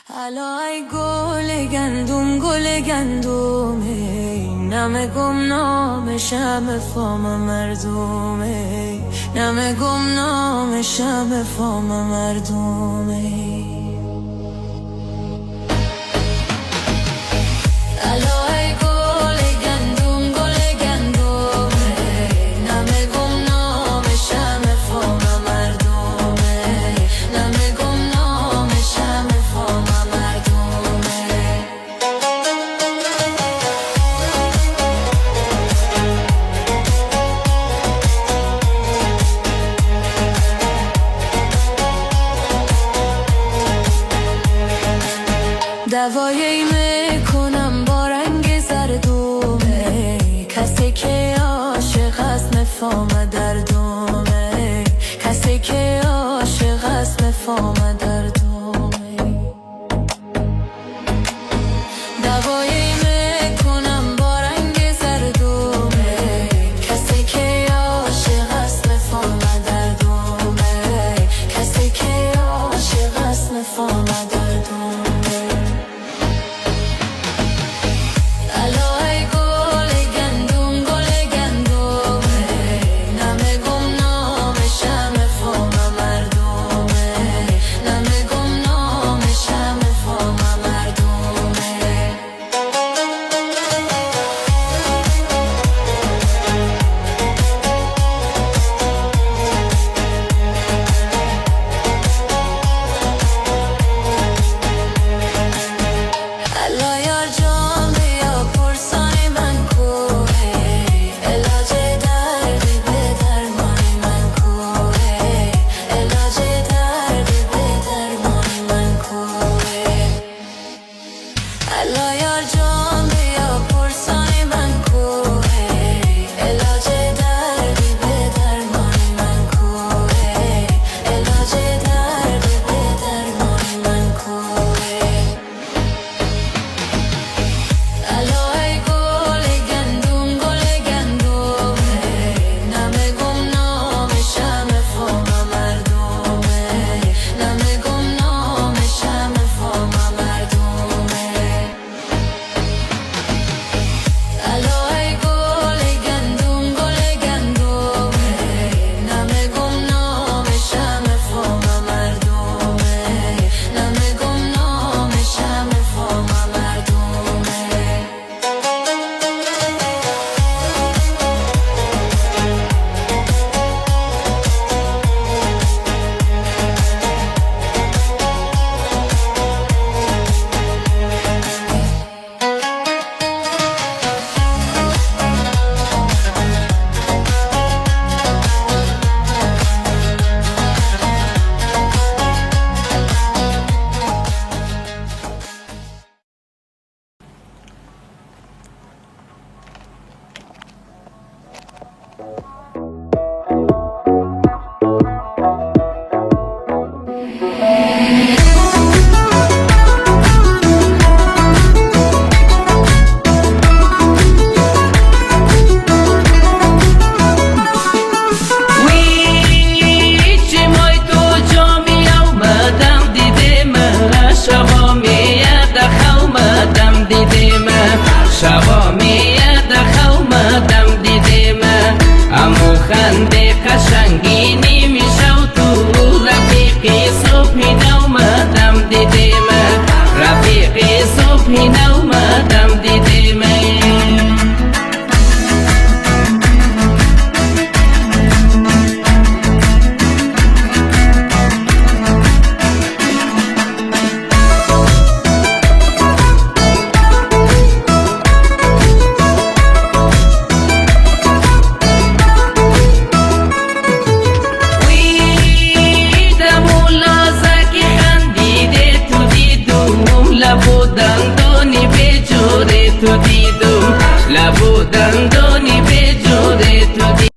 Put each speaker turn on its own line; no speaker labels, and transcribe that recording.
حالا ای گل گندم گل گندمه، نمه گمنام شم فام مردمه، نمه گمنام شم فام مردمه. دوایی میکنم با رنگ زردومه، کسی که عاشق است مفهوم دردومه، کسی که عاشق است مفهوم دردومه. دوایی میکنم با رنگ زردومه، کسی که عاشق است مفهوم دردومه، کسی که عاشق است مفهوم دردومه.
He knows